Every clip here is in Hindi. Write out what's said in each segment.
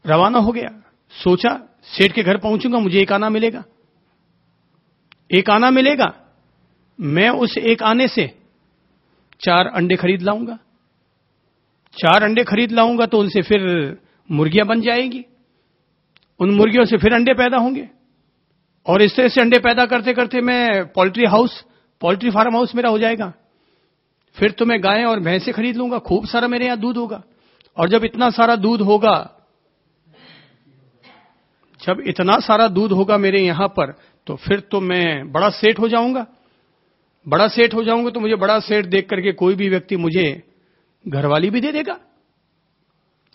रवाना हो गया। सोचा सेठ के घर पहुंचूंगा, मुझे एक आना मिलेगा, एक आना मिलेगा, मैं उस एक आने से 4 अंडे खरीद लाऊंगा, 4 अंडे खरीद लाऊंगा तो उनसे फिर मुर्गियां बन जाएगी, उन मुर्गियों से फिर अंडे पैदा होंगे, और इस तरह से अंडे पैदा करते करते मैं पोल्ट्री फार्म हाउस मेरा हो जाएगा। फिर तो मैं गायें और भैंसे खरीद लूंगा, खूब सारा मेरे यहां दूध होगा, और जब इतना सारा दूध होगा मेरे यहां पर, तो फिर तो मैं बड़ा सेठ हो जाऊंगा। बड़ा सेठ हो जाऊंगा तो मुझे बड़ा सेठ देख करके कोई भी व्यक्ति मुझे घरवाली भी दे देगा,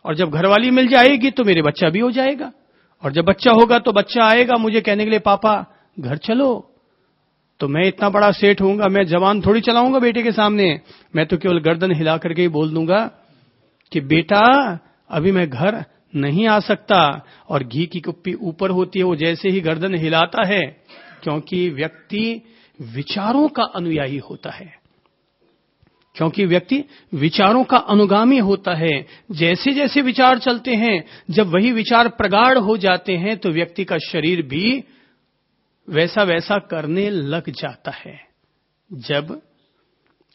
और जब घरवाली मिल जाएगी तो मेरे बच्चा भी हो जाएगा, और जब बच्चा होगा तो बच्चा आएगा मुझे कहने के लिए, पापा घर चलो। तो मैं इतना बड़ा सेठ होऊंगा, मैं जवान थोड़ी चलाऊंगा बेटे के सामने, मैं तो केवल गर्दन हिला करके ही बोल दूंगा कि बेटा अभी मैं घर नहीं आ सकता। और घी की कुप्पी ऊपर होती है, वो जैसे ही गर्दन हिलाता है, क्योंकि व्यक्ति विचारों का अनुयायी होता है, क्योंकि व्यक्ति विचारों का अनुगामी होता है। जैसे जैसे विचार चलते हैं, जब वही विचार प्रगाढ़ हो जाते हैं तो व्यक्ति का शरीर भी वैसा वैसा करने लग जाता है। जब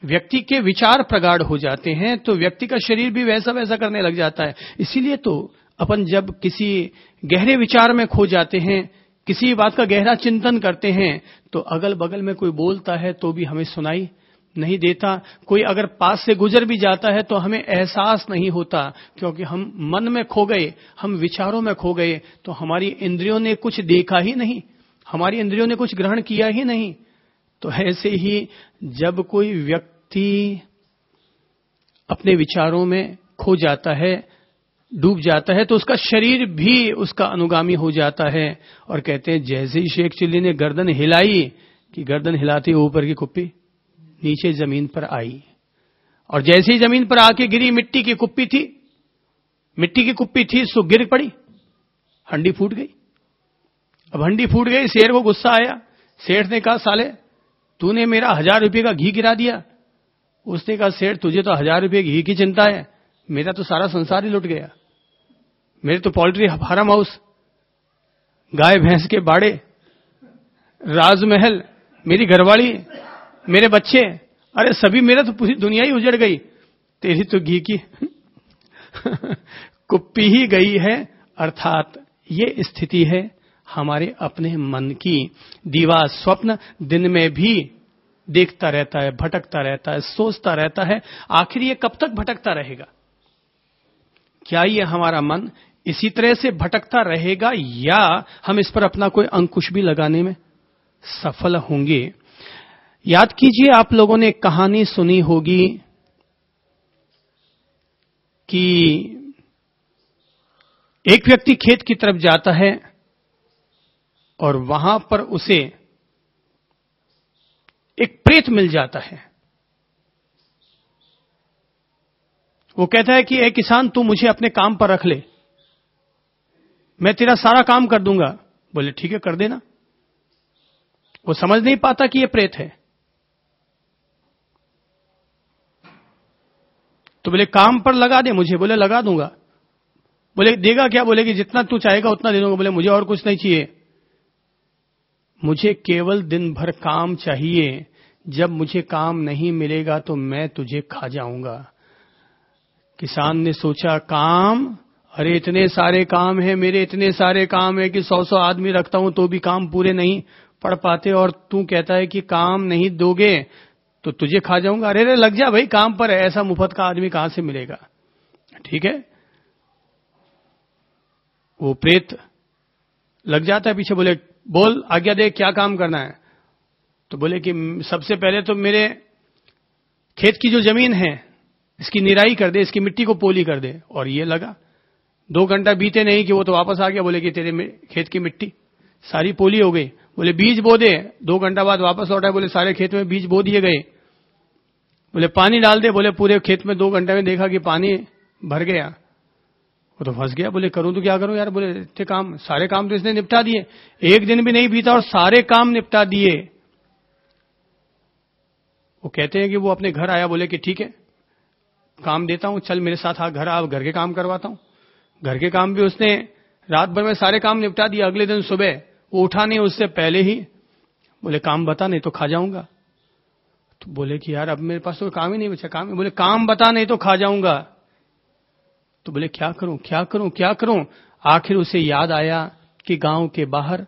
व्यक्ति के विचार प्रगाढ़ हो जाते हैं तो व्यक्ति का शरीर भी वैसा वैसा करने लग जाता है। इसीलिए तो अपन जब किसी गहरे विचार में खो जाते हैं, किसी बात का गहरा चिंतन करते हैं, तो अगल बगल में कोई बोलता है तो भी हमें सुनाई नहीं देता, कोई अगर पास से गुजर भी जाता है तो हमें एहसास नहीं होता, क्योंकि हम मन में खो गए, हम विचारों में खो गए। तो हमारी इंद्रियों ने कुछ देखा ही नहीं, हमारी इंद्रियों ने कुछ ग्रहण किया ही नहीं। तो ऐसे ही जब कोई व्यक्ति अपने विचारों में खो जाता है, डूब जाता है, तो उसका शरीर भी उसका अनुगामी हो जाता है। और कहते हैं जैसे ही शेख चिल्ली ने गर्दन हिलाई, कि गर्दन हिलाते ऊपर की कुप्पी नीचे जमीन पर आई, और जैसे ही जमीन पर आके गिरी, मिट्टी की कुप्पी थी सो गिर पड़ी, हंडी फूट गई। अब हंडी फूट गई, शेर को गुस्सा आया। सेठ ने कहा साले तूने मेरा 1000 रुपये का घी गिरा दिया। उसने कहा सेठ तुझे तो 1000 रुपये घी की चिंता है, मेरा तो सारा संसार ही लुट गया। मेरे तो पोल्ट्री फार्म हाउस, गाय भैंस के बाड़े, राजमहल, मेरी घरवाली, मेरे बच्चे, अरे सभी, मेरा तो पूरी दुनिया ही उजड़ गई। तेरी तो घी की कुप्पी ही गई है। अर्थात ये स्थिति है हमारे अपने मन की। दीवा स्वप्न दिन में भी देखता रहता है, भटकता रहता है, सोचता रहता है। आखिर ये कब तक भटकता रहेगा? क्या ये हमारा मन इसी तरह से भटकता रहेगा, या हम इस पर अपना कोई अंकुश भी लगाने में सफल होंगे? याद कीजिए, आप लोगों ने एक कहानी सुनी होगी कि एक व्यक्ति खेत की तरफ जाता है और वहां पर उसे एक प्रेत मिल जाता है। वो कहता है कि ए किसान, तू मुझे अपने काम पर रख ले, मैं तेरा सारा काम कर दूंगा। बोले ठीक है, कर देना। वो समझ नहीं पाता कि ये प्रेत है। तो बोले काम पर लगा दे मुझे। बोले लगा दूंगा। बोले देगा क्या? बोले कि जितना तू चाहेगा उतना दे दूंगा। बोले मुझे और कुछ नहीं चाहिए, मुझे केवल दिन भर काम चाहिए। जब मुझे काम नहीं मिलेगा तो मैं तुझे खा जाऊंगा। किसान ने सोचा काम, अरे इतने सारे काम हैं मेरे, इतने सारे काम है कि 100 आदमी रखता हूं तो भी काम पूरे नहीं पड़ पाते, और तू कहता है कि काम नहीं दोगे तो तुझे खा जाऊंगा। अरे रे लग जा भाई काम पर, ऐसा मुफ्त का आदमी कहां से मिलेगा? ठीक है। वो प्रेत लग जाता है पीछे। बोले बोल आज्ञा दे, क्या काम करना है? तो बोले कि सबसे पहले तो मेरे खेत की जो जमीन है इसकी निराई कर दे, इसकी मिट्टी को पोली कर दे। और ये लगा 2 घंटा बीते नहीं कि वो तो वापस आ गया। बोले कि तेरे खेत की मिट्टी सारी पोली हो गई। बोले बीज बो दे। 2 घंटा बाद वापस लौटा। बोले सारे खेत में बीज बो दिए गए। बोले पानी डाल दे। बोले पूरे खेत में 2 घंटे में देखा कि पानी भर गया। वो तो फंस गया। बोले करूं तो क्या करूं यार? बोले इतने काम, सारे काम तो इसने निपटा दिए, एक दिन भी नहीं बीता और सारे काम निपटा दिए। वो कहते हैं कि वो अपने घर आया। बोले कि ठीक है काम देता हूं, चल मेरे साथ आ घर, आप घर के काम करवाता हूं। घर के काम भी उसने रात भर में सारे काम निपटा दिया। अगले दिन सुबह वो उठा नहीं, उससे पहले ही बोले काम बता नहीं तो खा जाऊंगा। तो बोले कि यार अब मेरे पास तो काम ही नहीं बचा, काम। बोले काम बता नहीं तो खा जाऊंगा। तो बोले क्या करूं क्या करूं क्या करूं। आखिर उसे याद आया कि गांव के बाहर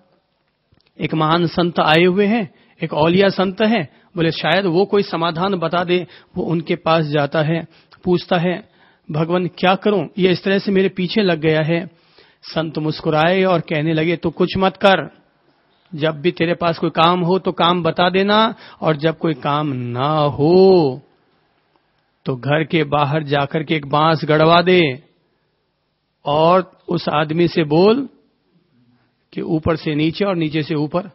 एक महान संत आए हुए हैं, एक औलिया संत है। बोले शायद वो कोई समाधान बता दे। वो उनके पास जाता है, पूछता है भगवान क्या करूं, ये इस तरह से मेरे पीछे लग गया है। संत मुस्कुराए और कहने लगे तो कुछ मत कर, जब भी तेरे पास कोई काम हो तो काम बता देना, और जब कोई काम ना हो तो घर के बाहर जाकर के एक बांस गड़वा दे और उस आदमी से बोल कि ऊपर से नीचे और नीचे से ऊपर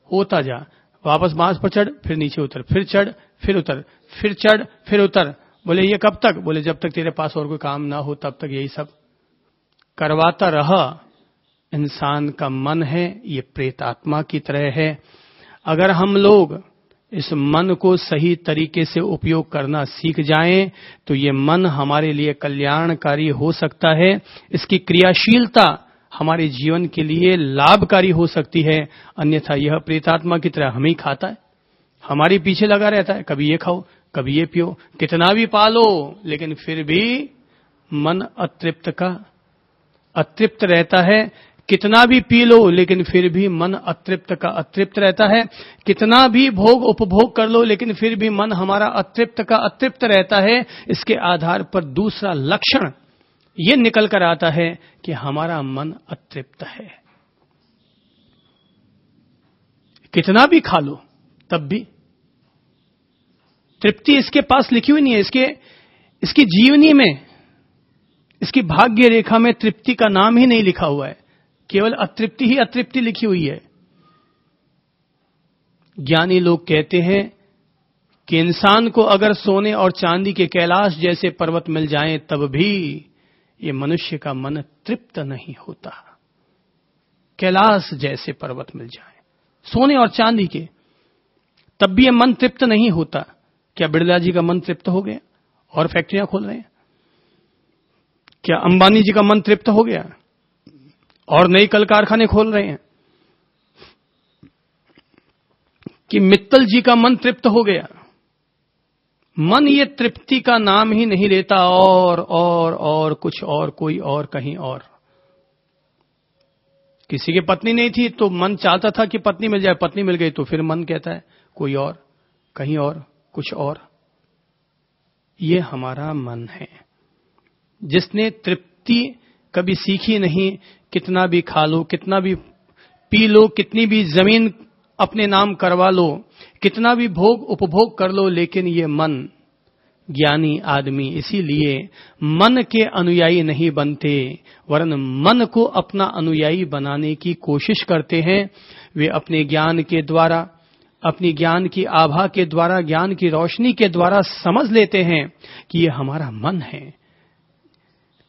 होता जा। वापस बांस पर चढ़, फिर नीचे उतर, फिर चढ़, फिर उतर, फिर चढ़, फिर उतर। बोले ये कब तक? बोले जब तक तेरे पास और कोई काम ना हो तब तक यही सब करवाता रहा। इंसान का मन है ये प्रेत आत्मा की तरह है। अगर हम लोग इस मन को सही तरीके से उपयोग करना सीख जाएं तो ये मन हमारे लिए कल्याणकारी हो सकता है। इसकी क्रियाशीलता हमारे जीवन के लिए लाभकारी हो सकती है। अन्यथा यह प्रेतात्मा की तरह हमें ही खाता है, हमारे पीछे लगा रहता है। कभी ये खाओ, कभी ये पियो, कितना भी पालो लेकिन फिर भी मन अतृप्त रहता है। कितना भी पी लो लेकिन फिर भी मन अतृप्त रहता है। कितना भी भोग उपभोग कर लो लेकिन फिर भी मन हमारा अतृप्त रहता है। इसके आधार पर दूसरा लक्षण ये निकल कर आता है कि हमारा मन अतृप्त है। कितना भी खा लो तब भी तृप्ति इसके पास लिखी हुई नहीं है। इसकी जीवनी में, इसकी भाग्य रेखा में तृप्ति का नाम ही नहीं लिखा हुआ है, केवल अतृप्ति ही अतृप्ति लिखी हुई है। ज्ञानी लोग कहते हैं कि इंसान को अगर सोने और चांदी के कैलाश जैसे पर्वत मिल जाएं तब भी ये मनुष्य का मन तृप्त नहीं होता। कैलाश जैसे पर्वत मिल जाएं सोने और चांदी के, तब भी ये मन तृप्त नहीं होता। क्या बिड़ला जी का मन तृप्त हो गया और फैक्ट्रियां खोल रहे हैं? क्या अंबानी जी का मन तृप्त हो गया और नई कल कारखाने खोल रहे हैं? कि मित्तल जी का मन तृप्त हो गया? मन ये तृप्ति का नाम ही नहीं लेता, और कुछ और, कोई और, कहीं और। किसी की पत्नी नहीं थी तो मन चाहता था कि पत्नी मिल जाए, पत्नी मिल गई तो फिर मन कहता है कोई और, कहीं और, कुछ और। ये हमारा मन है जिसने तृप्ति कभी सीखी नहीं। कितना भी खा लो, कितना भी पी लो, कितनी भी जमीन अपने नाम करवा लो, कितना भी भोग उपभोग कर लो, लेकिन ये मन, ज्ञानी आदमी इसीलिए मन के अनुयायी नहीं बनते, वरन मन को अपना अनुयायी बनाने की कोशिश करते हैं। वे अपने ज्ञान के द्वारा, अपनी ज्ञान की आभा के द्वारा, ज्ञान की रोशनी के द्वारा समझ लेते हैं कि ये हमारा मन है।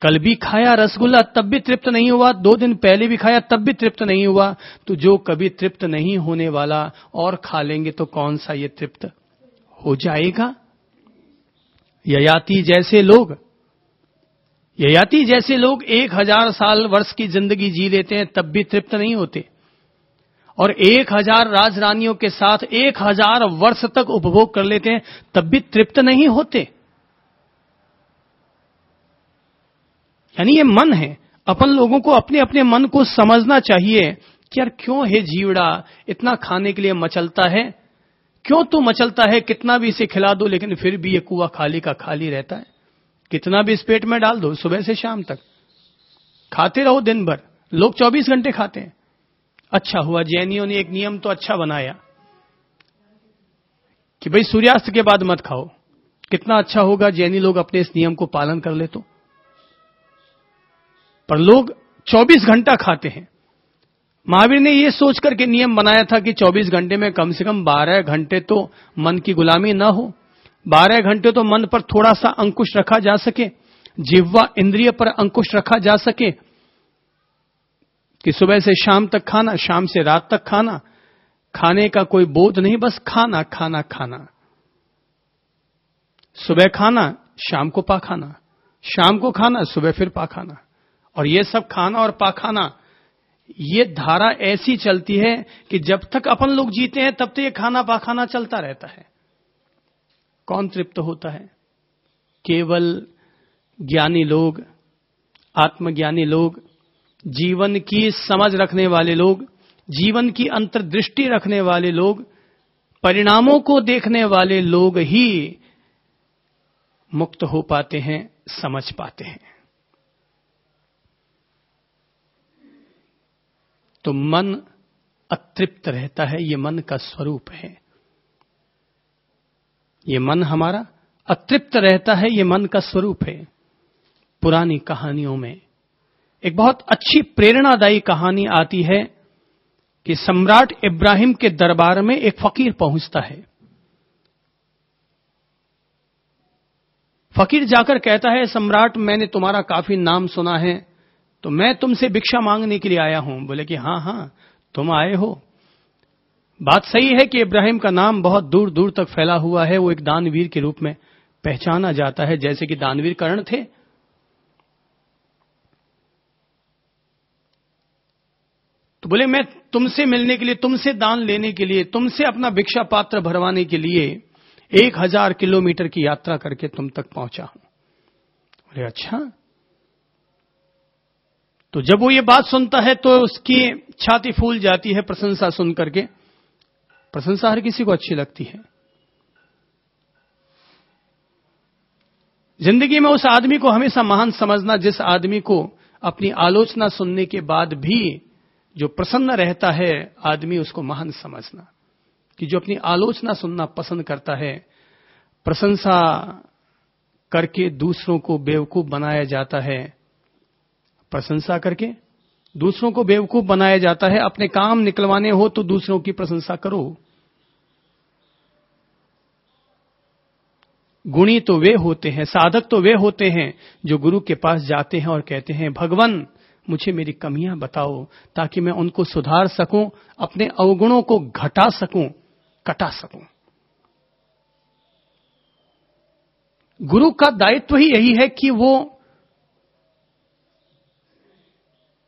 कल भी खाया रसगुल्ला तब भी तृप्त नहीं हुआ, 2 दिन पहले भी खाया तब भी तृप्त नहीं हुआ, तो जो कभी तृप्त नहीं होने वाला और खा लेंगे तो कौन सा ये तृप्त हो जाएगा? ययाति जैसे लोग 1000 साल वर्ष की जिंदगी जी लेते हैं तब भी तृप्त नहीं होते, और 1000 राजरानियों के साथ 1000 वर्ष तक उपभोग कर लेते हैं तब भी तृप्त नहीं होते। यानी ये मन है। अपन लोगों को अपने अपने मन को समझना चाहिए कि यार क्यों है जीवड़ा इतना खाने के लिए मचलता है, क्यों तू मचलता है? कितना भी इसे खिला दो लेकिन फिर भी ये कुआं खाली का खाली रहता है। कितना भी इस पेट में डाल दो, सुबह से शाम तक खाते रहो दिन भर। लोग 24 घंटे खाते हैं। अच्छा हुआ जैनियों ने एक नियम तो अच्छा बनाया कि भाई सूर्यास्त के बाद मत खाओ। कितना अच्छा होगा जैनी लोग अपने इस नियम को पालन कर ले तो। पर लोग 24 घंटा खाते हैं। महावीर ने यह सोच करके नियम बनाया था कि 24 घंटे में कम से कम 12 घंटे तो मन की गुलामी ना हो, 12 घंटे तो मन पर थोड़ा सा अंकुश रखा जा सके, जिह्वा इंद्रिय पर अंकुश रखा जा सके कि सुबह से शाम तक खाना, शाम से रात तक खाना, खाने का कोई बोध नहीं, बस खाना खाना खाना। सुबह खाना, शाम को पा खाना, शाम को खाना, सुबह फिर पा खाना, और ये सब खाना और पाखाना, ये धारा ऐसी चलती है कि जब तक अपन लोग जीते हैं तब तक ये खाना पाखाना चलता रहता है। कौन तृप्त होता है? केवल ज्ञानी लोग, आत्मज्ञानी लोग, जीवन की समझ रखने वाले लोग, जीवन की अंतर्दृष्टि रखने वाले लोग, परिणामों को देखने वाले लोग ही मुक्त हो पाते हैं, समझ पाते हैं। तो मन अतृप्त रहता है, ये मन का स्वरूप है। ये मन हमारा अतृप्त रहता है, ये मन का स्वरूप है। पुरानी कहानियों में एक बहुत अच्छी प्रेरणादायी कहानी आती है कि सम्राट इब्राहिम के दरबार में एक फकीर पहुंचता है। फकीर जाकर कहता है, सम्राट, मैंने तुम्हारा काफी नाम सुना है, तो मैं तुमसे भिक्षा मांगने के लिए आया हूं। बोले कि हाँ, तुम आए हो। बात सही है कि इब्राहिम का नाम बहुत दूर दूर तक फैला हुआ है। वो एक दानवीर के रूप में पहचाना जाता है, जैसे कि दानवीर कर्ण थे। तो बोले, मैं तुमसे मिलने के लिए, तुमसे दान लेने के लिए, तुमसे अपना भिक्षा पात्र भरवाने के लिए 1000 किलोमीटर की यात्रा करके तुम तक पहुंचा हूं। बोले, अच्छा। तो जब वो ये बात सुनता है तो उसकी छाती फूल जाती है प्रशंसा सुन करके। प्रशंसा हर किसी को अच्छी लगती है। जिंदगी में उस आदमी को हमेशा महान समझना जिस आदमी को अपनी आलोचना सुनने के बाद भी जो प्रसन्न रहता है, आदमी उसको महान समझना। कि जो अपनी आलोचना सुनना पसंद करता है, प्रशंसा करके दूसरों को बेवकूफ बनाया जाता है। प्रशंसा करके दूसरों को बेवकूफ बनाया जाता है। अपने काम निकलवाने हो तो दूसरों की प्रशंसा करो। गुणी तो वे होते हैं, साधक तो वे होते हैं जो गुरु के पास जाते हैं और कहते हैं, भगवान मुझे मेरी कमियां बताओ ताकि मैं उनको सुधार सकूं, अपने अवगुणों को घटा सकूं, कटा सकूं। गुरु का दायित्व ही यही है कि वो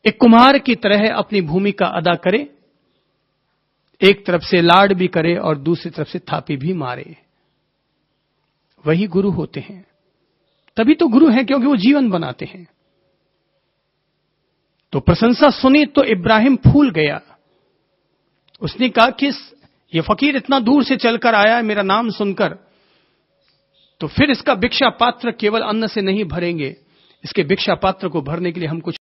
एक कुम्हार की तरह अपनी भूमिका अदा करे, एक तरफ से लाड भी करे और दूसरी तरफ से थापी भी मारे। वही गुरु होते हैं। तभी तो गुरु हैं, क्योंकि वो जीवन बनाते हैं। तो प्रशंसा सुनी तो इब्राहिम फूल गया। उसने कहा कि ये फकीर इतना दूर से चलकर आया है मेरा नाम सुनकर, तो फिर इसका भिक्षा पात्र केवल अन्न से नहीं भरेंगे, इसके भिक्षा पात्र को भरने के लिए हम कुछ